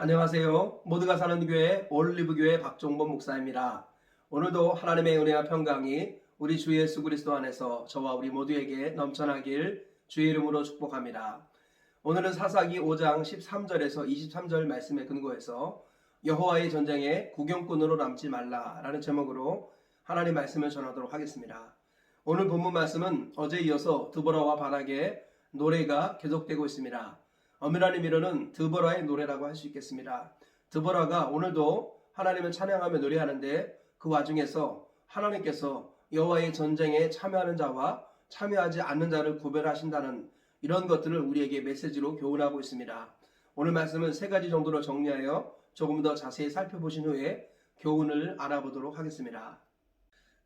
안녕하세요. 모두가 사는 교회 올리브교회 박종범 목사입니다. 오늘도 하나님의 은혜와 평강이 우리 주 예수 그리스도 안에서 저와 우리 모두에게 넘쳐나길 주의 이름으로 축복합니다. 오늘은 사사기 5장 13절에서 23절 말씀에 근거해서 여호와의 전쟁에 구경꾼으로 남지 말라라는 제목으로 하나님 말씀을 전하도록 하겠습니다. 오늘 본문 말씀은 어제 이어서 드보라와 바락의 노래가 계속되고 있습니다. 엄밀한 의미로는 드보라의 노래라고 할 수 있겠습니다. 드보라가 오늘도 하나님을 찬양하며 노래하는데 그 와중에서 하나님께서 여호와의 전쟁에 참여하는 자와 참여하지 않는 자를 구별하신다는 이런 것들을 우리에게 메시지로 교훈하고 있습니다. 오늘 말씀은 세 가지 정도로 정리하여 조금 더 자세히 살펴보신 후에 교훈을 알아보도록 하겠습니다.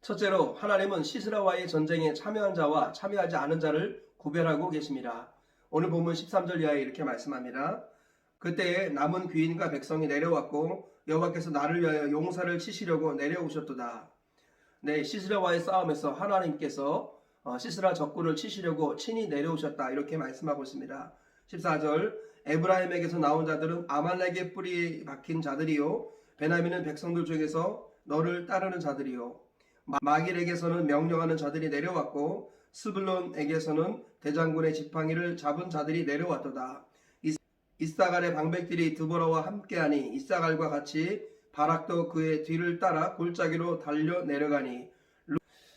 첫째로 하나님은 시스라와의 전쟁에 참여한 자와 참여하지 않은 자를 구별하고 계십니다. 오늘 본문 13절 이하에 이렇게 말씀합니다. 그때에 남은 귀인과 백성이 내려왔고 여호와께서 나를 위하여 용사를 치시려고 내려오셨도다. 네, 시스라와의 싸움에서 하나님께서 시스라 적군을 치시려고 친히 내려오셨다 이렇게 말씀하고 있습니다. 14절 에브라임에게서 나온 자들은 아말렉의 뿌리 박힌 자들이요 베냐민은 백성들 중에서 너를 따르는 자들이요 마길에게서는 명령하는 자들이 내려왔고 스불론에게서는 대장군의 지팡이를 잡은 자들이 내려왔도다. 이사갈의 방백들이 드보라와 함께하니 이사갈과 같이 바락도 그의 뒤를 따라 골짜기로 달려 내려가니.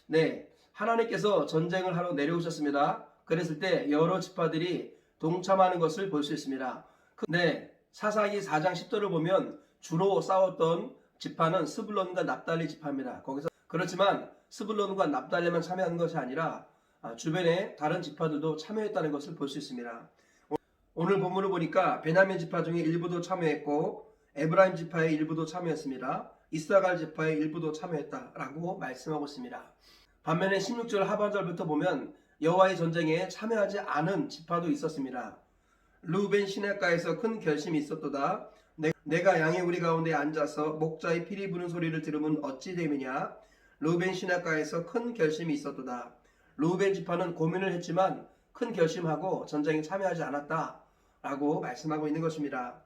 네, 하나님께서 전쟁을 하러 내려오셨습니다. 그랬을 때 여러 지파들이 동참하는 것을 볼 수 있습니다. 네, 사사기 4장 10절을 보면 주로 싸웠던 지파는 스불론과 납달리 지파입니다. 거기서 그렇지만 스불론과 납달리만 참여한 것이 아니라 주변의 다른 지파들도 참여했다는 것을 볼 수 있습니다. 오늘 본문을 보니까 베냐민 지파 중에 일부도 참여했고 에브라임 지파의 일부도 참여했습니다. 이사갈 지파의 일부도 참여했다라고 말씀하고 있습니다. 반면에 16절 하반절부터 보면 여호와의 전쟁에 참여하지 않은 지파도 있었습니다. 르우벤 시냇가에서 큰 결심이 있었도다. 내가 양의 우리 가운데 앉아서 목자의 피리 부는 소리를 들으면 어찌 됨이냐. 르우벤 시냇가에서 큰 결심이 있었도다. 르우벤 지파는 고민을 했지만 큰 결심하고 전쟁에 참여하지 않았다라고 말씀하고 있는 것입니다.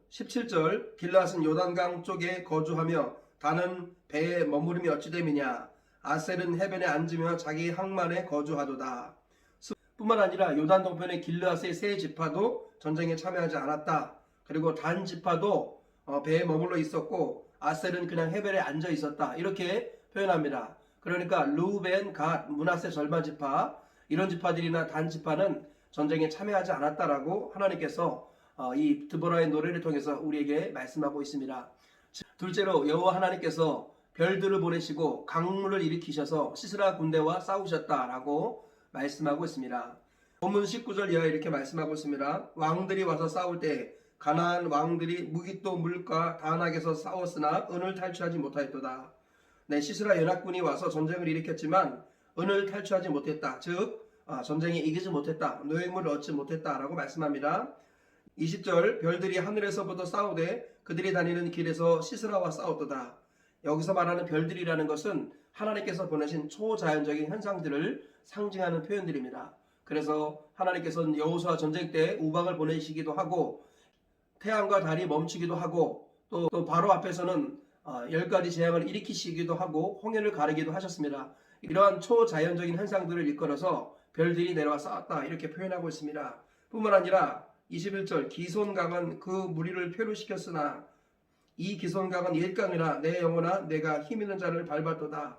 17절 길앗은 요단강 쪽에 거주하며 다는 배에 머무름이 어찌 됨이냐. 아셀은 해변에 앉으며 자기 항만에 거주하도다. 뿐만 아니라 요단 동편의 길앗의 세 지파도 전쟁에 참여하지 않았다. 그리고 단 지파도 배에 머물러 있었고 아셀은 그냥 해변에 앉아 있었다. 이렇게 표현합니다. 그러니까 르우벤, 갓, 므낫세 절반 지파 이런 지파들이나 단 지파는 전쟁에 참여하지 않았다라고 하나님께서 이 드보라의 노래를 통해서 우리에게 말씀하고 있습니다. 둘째로 여호와 하나님께서 별들을 보내시고 강물을 일으키셔서 시스라 군대와 싸우셨다라고 말씀하고 있습니다. 본문 19절 이하에 이렇게 말씀하고 있습니다. 왕들이 와서 싸울 때 가나안 왕들이 무깃도 물과 다낙에서 싸웠으나 은을 탈취하지 못하였도다. 네, 시스라 연합군이 와서 전쟁을 일으켰지만 은을 탈취하지 못했다. 즉 전쟁에 이기지 못했다. 노획물을 얻지 못했다라고 말씀합니다. 20절 별들이 하늘에서부터 싸우되 그들이 다니는 길에서 시스라와 싸웠도다. 여기서 말하는 별들이라는 것은 하나님께서 보내신 초자연적인 현상들을 상징하는 표현들입니다. 그래서 하나님께서는 여호수아 전쟁 때 우박을 보내시기도 하고 태양과 달이 멈추기도 하고 또 바로 앞에서는 10가지 재앙을 일으키시기도 하고 홍해를 가르기도 하셨습니다. 이러한 초자연적인 현상들을 일컬어서 별들이 내려와 싸웠다 이렇게 표현하고 있습니다. 뿐만 아니라 21절 기손강은 그 무리를 표류시켰으나 이 기손강은 일강이라 내 영혼아 내가 힘있는 자를 밟았도다.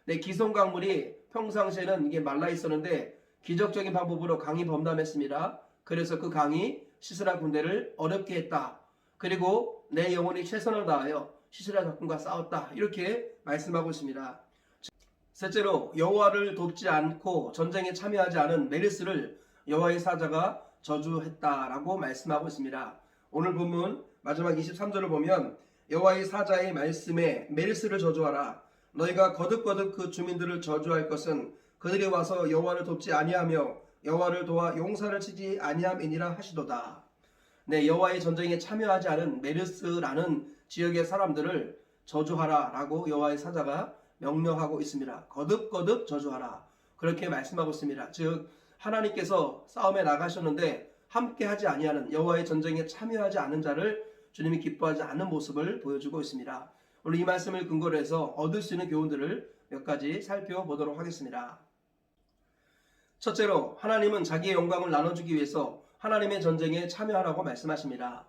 네, 기손강물이 평상시에는 이게 말라 있었는데 기적적인 방법으로 강이 범람했습니다. 그래서 그 강이 시스라 군대를 어렵게 했다. 그리고 내 영혼이 최선을 다하여 시스라 적군과 싸웠다. 이렇게 말씀하고 있습니다. 셋째로 여호와를 돕지 않고 전쟁에 참여하지 않은 메르스를 여호와의 사자가 저주했다라고 말씀하고 있습니다. 오늘 본문 마지막 23절을 보면 여호와의 사자의 말씀에 메르스를 저주하라. 너희가 거듭거듭 그 주민들을 저주할 것은 그들이 와서 여호와를 돕지 아니하며 여호와를 도와 용사를 치지 아니함이니라 하시도다. 네, 여호와의 전쟁에 참여하지 않은 메르스라는 지역의 사람들을 저주하라라고 여호와의 사자가 명령하고 있습니다. 거듭거듭 저주하라. 그렇게 말씀하고 있습니다. 즉 하나님께서 싸움에 나가셨는데 함께하지 아니하는 여호와의 전쟁에 참여하지 않은 자를 주님이 기뻐하지 않는 모습을 보여주고 있습니다. 오늘 이 말씀을 근거로 해서 얻을 수 있는 교훈들을 몇 가지 살펴보도록 하겠습니다. 첫째로, 하나님은 자기의 영광을 나눠주기 위해서 하나님의 전쟁에 참여하라고 말씀하십니다.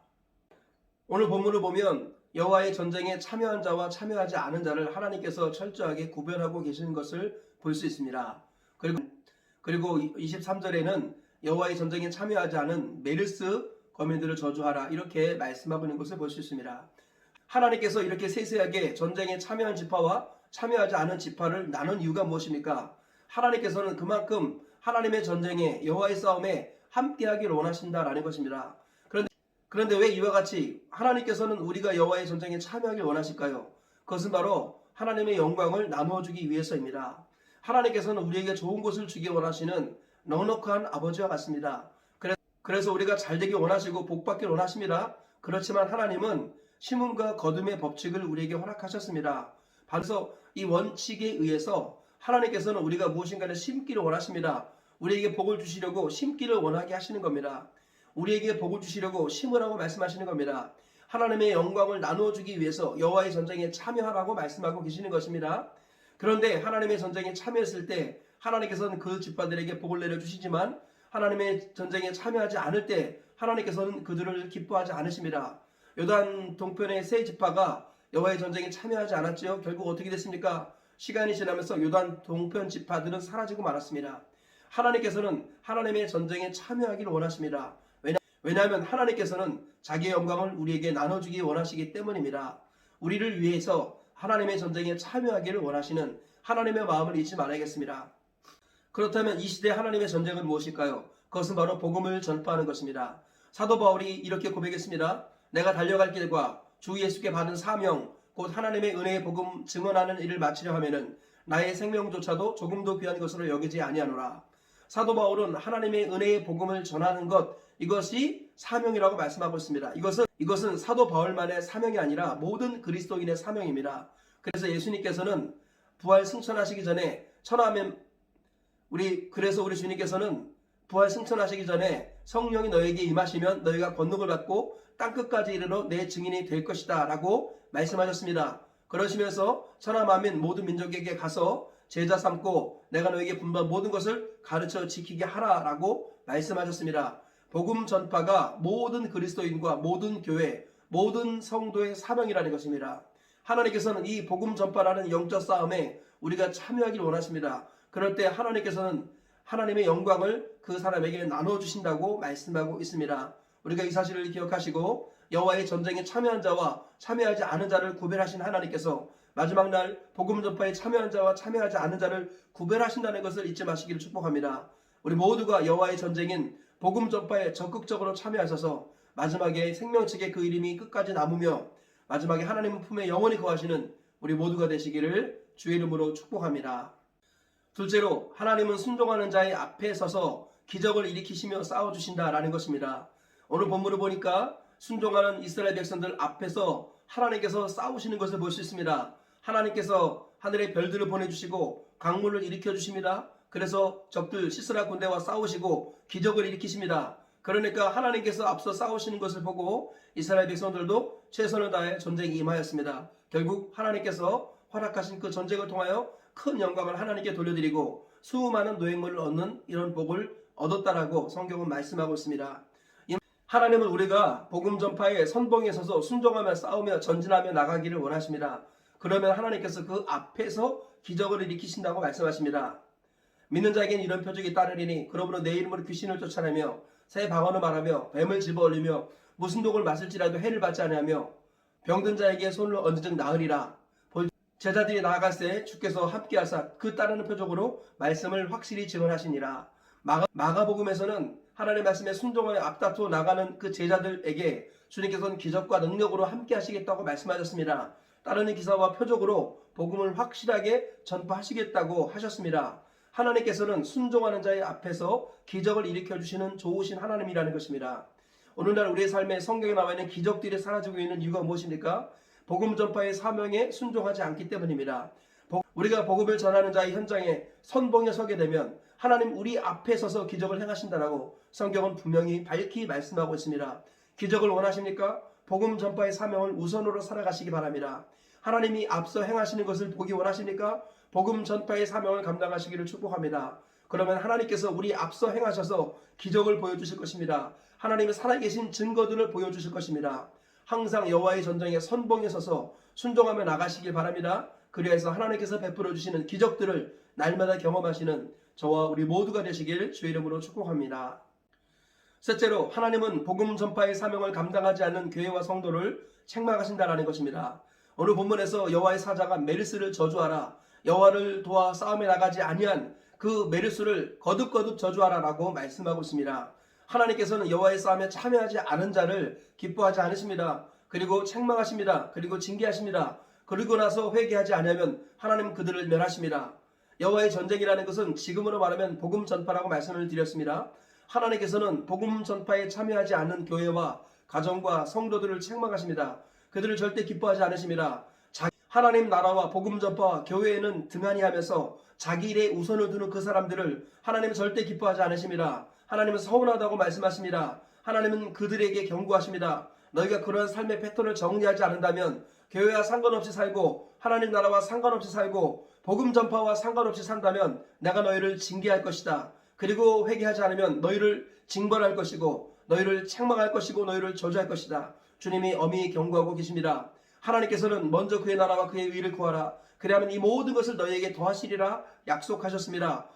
오늘 본문을 보면 여호와의 전쟁에 참여한 자와 참여하지 않은 자를 하나님께서 철저하게 구별하고 계시는 것을 볼 수 있습니다. 그리고 23절에는 여호와의 전쟁에 참여하지 않은 메르스 거민들을 저주하라, 이렇게 말씀하고 있는 것을 볼 수 있습니다. 하나님께서 이렇게 세세하게 전쟁에 참여한 지파와 참여하지 않은 지파를 나눈 이유가 무엇입니까? 하나님께서는 그만큼 하나님의 전쟁에, 여호와의 싸움에 함께하기를 원하신다라는 것입니다. 그런데 왜 이와 같이 하나님께서는 우리가 여호와의 전쟁에 참여하길 원하실까요? 그것은 바로 하나님의 영광을 나누어주기 위해서입니다. 하나님께서는 우리에게 좋은 것을 주기 원하시는 넉넉한 아버지와 같습니다. 그래서 우리가 잘되길 원하시고 복받길 원하십니다. 그렇지만 하나님은 심음과 거둠의 법칙을 우리에게 허락하셨습니다. 그래서 이 원칙에 의해서 하나님께서는 우리가 무엇인가를 심기를 원하십니다. 우리에게 복을 주시려고 심기를 원하게 하시는 겁니다. 우리에게 복을 주시려고 심으라고 말씀하시는 겁니다. 하나님의 영광을 나누어 주기 위해서 여호와의 전쟁에 참여하라고 말씀하고 계시는 것입니다. 그런데 하나님의 전쟁에 참여했을 때 하나님께서는 그 지파들에게 복을 내려주시지만 하나님의 전쟁에 참여하지 않을 때 하나님께서는 그들을 기뻐하지 않으십니다. 요단 동편의 세 지파가 여호와의 전쟁에 참여하지 않았지요. 결국 어떻게 됐습니까? 시간이 지나면서 요단 동편 지파들은 사라지고 말았습니다. 하나님께서는 하나님의 전쟁에 참여하기를 원하십니다. 왜냐하면 하나님께서는 자기의 영광을 우리에게 나눠주기 원하시기 때문입니다. 우리를 위해서 하나님의 전쟁에 참여하기를 원하시는 하나님의 마음을 잊지 말아야겠습니다. 그렇다면 이 시대 하나님의 전쟁은 무엇일까요? 그것은 바로 복음을 전파하는 것입니다. 사도 바울이 이렇게 고백했습니다. 내가 달려갈 길과 주 예수께 받은 사명, 곧 하나님의 은혜의 복음 증언하는 일을 마치려 하면은 나의 생명조차도 조금도 귀한 것으로 여기지 아니하노라. 사도 바울은 하나님의 은혜의 복음을 전하는 것, 이것이 사명이라고 말씀하고 있습니다. 이것은 사도 바울만의 사명이 아니라 모든 그리스도인의 사명입니다. 그래서 예수님께서는 부활 승천하시기 전에 그래서 우리 주님께서는 부활 승천하시기 전에 성령이 너에게 임하시면 너희가 권능을 받고 땅끝까지 이르러 내 증인이 될 것이다 라고 말씀하셨습니다. 그러시면서 천하 만민 모든 민족에게 가서 제자 삼고 내가 너에게 분부한 모든 것을 가르쳐 지키게 하라 라고 말씀하셨습니다. 복음 전파가 모든 그리스도인과 모든 교회, 모든 성도의 사명이라는 것입니다. 하나님께서는 이 복음 전파라는 영적 싸움에 우리가 참여하기를 원하십니다. 그럴 때 하나님께서는 하나님의 영광을 그 사람에게 나눠주신다고 말씀하고 있습니다. 우리가 이 사실을 기억하시고 여호와의 전쟁에 참여한 자와 참여하지 않은 자를 구별하신 하나님께서 마지막 날 복음 전파에 참여한 자와 참여하지 않은 자를 구별하신다는 것을 잊지 마시기를 축복합니다. 우리 모두가 여호와의 전쟁인 복음 전파에 적극적으로 참여하셔서 마지막에 생명책에 그 이름이 끝까지 남으며 마지막에 하나님 품에 영원히 거하시는 우리 모두가 되시기를 주의 이름으로 축복합니다. 둘째로, 하나님은 순종하는 자의 앞에 서서 기적을 일으키시며 싸워주신다라는 것입니다. 오늘 본문을 보니까 순종하는 이스라엘 백성들 앞에서 하나님께서 싸우시는 것을 볼 수 있습니다. 하나님께서 하늘의 별들을 보내주시고 강물을 일으켜 주십니다. 그래서 적들 시스라 군대와 싸우시고 기적을 일으키십니다. 그러니까 하나님께서 앞서 싸우시는 것을 보고 이스라엘 백성들도 최선을 다해 전쟁에 임하였습니다. 결국 하나님께서 허락하신 그 전쟁을 통하여 큰 영광을 하나님께 돌려드리고 수많은 노획물을 얻는 이런 복을 얻었다라고 성경은 말씀하고 있습니다. 하나님은 우리가 복음 전파의 선봉에 서서 순종하며 싸우며 전진하며 나가기를 원하십니다. 그러면 하나님께서 그 앞에서 기적을 일으키신다고 말씀하십니다. 믿는 자에게는 이런 표적이 따르리니 그러므로 내 이름으로 귀신을 쫓아내며 새 방언을 말하며 뱀을 집어올리며 무슨 독을 마실지라도 해를 받지 아니하며 병든 자에게 손을 얹은즉 나으리라. 제자들이 나아갈 때 주께서 함께하사 그 따르는 표적으로 말씀을 확실히 증언하시니라. 마가복음에서는 하나님의 말씀에 순종하여 앞다투어 나가는 그 제자들에게 주님께서는 기적과 능력으로 함께 하시겠다고 말씀하셨습니다. 따르는 기사와 표적으로 복음을 확실하게 전파하시겠다고 하셨습니다. 하나님께서는 순종하는 자의 앞에서 기적을 일으켜 주시는 좋으신 하나님이라는 것입니다. 오늘날 우리의 삶에 성경에 나와 있는 기적들이 사라지고 있는 이유가 무엇입니까? 복음 전파의 사명에 순종하지 않기 때문입니다. 우리가 복음을 전하는 자의 현장에 선봉에 서게 되면 하나님 우리 앞에 서서 기적을 행하신다라고 성경은 분명히 밝히 말씀하고 있습니다. 기적을 원하십니까? 복음 전파의 사명을 우선으로 살아가시기 바랍니다. 하나님이 앞서 행하시는 것을 보기 원하십니까? 복음 전파의 사명을 감당하시기를 축복합니다. 그러면 하나님께서 우리 앞서 행하셔서 기적을 보여주실 것입니다. 하나님의 살아계신 증거들을 보여주실 것입니다. 항상 여호와의 전쟁에 선봉에 서서 순종하며 나가시길 바랍니다. 그리해서 하나님께서 베풀어 주시는 기적들을 날마다 경험하시는 저와 우리 모두가 되시길 주의 이름으로 축복합니다. 셋째로, 하나님은 복음 전파의 사명을 감당하지 않는 교회와 성도를 책망하신다라는 것입니다. 오늘 본문에서 여호와의 사자가 메르스를 저주하라, 여호와를 도와 싸움에 나가지 아니한 그 메르스를 거듭거듭 저주하라라고 말씀하고 있습니다. 하나님께서는 여호와의 싸움에 참여하지 않은 자를 기뻐하지 않으십니다. 그리고 책망하십니다. 그리고 징계하십니다. 그리고 나서 회개하지 않으면 하나님 그들을 멸하십니다. 여호와의 전쟁이라는 것은 지금으로 말하면 복음 전파라고 말씀을 드렸습니다. 하나님께서는 복음 전파에 참여하지 않는 교회와 가정과 성도들을 책망하십니다. 그들을 절대 기뻐하지 않으십니다. 하나님 나라와 복음 전파와 교회에는 등한히 하면서 자기 일에 우선을 두는 그 사람들을 하나님은 절대 기뻐하지 않으십니다. 하나님은 서운하다고 말씀하십니다. 하나님은 그들에게 경고하십니다. 너희가 그러한 삶의 패턴을 정리하지 않는다면, 교회와 상관없이 살고 하나님 나라와 상관없이 살고 복음 전파와 상관없이 산다면 내가 너희를 징계할 것이다. 그리고 회개하지 않으면 너희를 징벌할 것이고 너희를 책망할 것이고 너희를 저주할 것이다. 주님이 엄히 경고하고 계십니다. 하나님께서는 먼저 그의 나라와 그의 의를 구하라. 그리하면 이 모든 것을 너희에게 더하시리라 약속하셨습니다.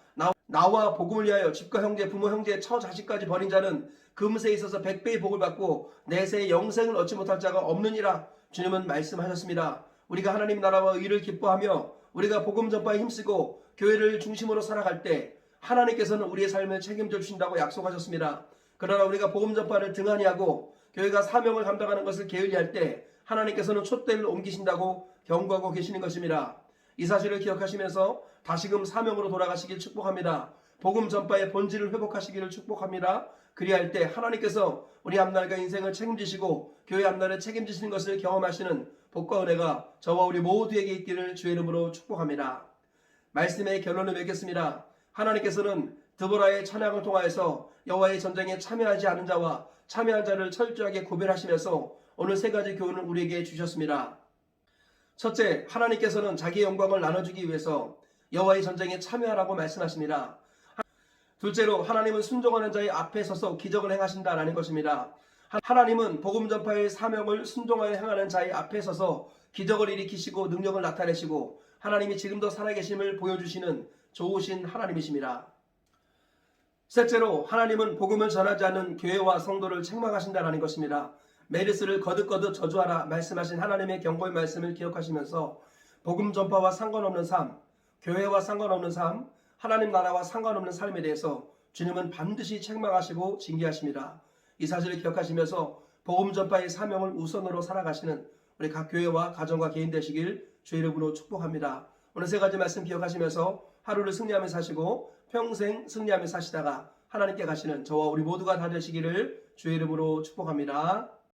나와 복음을 위하여 집과 형제, 부모, 형제, 처, 자식까지 버린 자는 금세에 있어서 100배의 복을 받고 내세의 영생을 얻지 못할 자가 없느니라. 주님은 말씀하셨습니다. 우리가 하나님 나라와 의를 기뻐하며 우리가 복음 전파에 힘쓰고 교회를 중심으로 살아갈 때 하나님께서는 우리의 삶을 책임져 주신다고 약속하셨습니다. 그러나 우리가 복음 전파를 등한히 하고 교회가 사명을 감당하는 것을 게을리할 때 하나님께서는 촛대를 옮기신다고 경고하고 계시는 것입니다. 이 사실을 기억하시면서 다시금 사명으로 돌아가시길 축복합니다. 복음 전파의 본질을 회복하시기를 축복합니다. 그리할 때 하나님께서 우리 앞날과 인생을 책임지시고 교회 앞날을 책임지시는 것을 경험하시는 복과 은혜가 저와 우리 모두에게 있기를 주의 이름으로 축복합니다. 말씀의 결론을 맺겠습니다. 하나님께서는 드보라의 찬양을 통하여서 여호와의 전쟁에 참여하지 않은 자와 참여한 자를 철저하게 구별하시면서 오늘 세 가지 교훈을 우리에게 주셨습니다. 첫째, 하나님께서는 자기의 영광을 나눠주기 위해서 여호와의 전쟁에 참여하라고 말씀하십니다. 둘째로, 하나님은 순종하는 자의 앞에 서서 기적을 행하신다라는 것입니다. 하나님은 복음 전파의 사명을 순종하여 행하는 자의 앞에 서서 기적을 일으키시고 능력을 나타내시고 하나님이 지금도 살아계심을 보여주시는 좋으신 하나님이십니다. 셋째로, 하나님은 복음을 전하지 않는 교회와 성도를 책망하신다라는 것입니다. 메르스를 거듭거듭 저주하라 말씀하신 하나님의 경고의 말씀을 기억하시면서 복음 전파와 상관없는 삶, 교회와 상관없는 삶, 하나님 나라와 상관없는 삶에 대해서 주님은 반드시 책망하시고 징계하십니다. 이 사실을 기억하시면서 복음 전파의 사명을 우선으로 살아가시는 우리 각 교회와 가정과 개인 되시길 주의 이름으로 축복합니다. 오늘 세 가지 말씀 기억하시면서 하루를 승리하며 사시고 평생 승리하며 사시다가 하나님께 가시는 저와 우리 모두가 다 되시기를 주의 이름으로 축복합니다.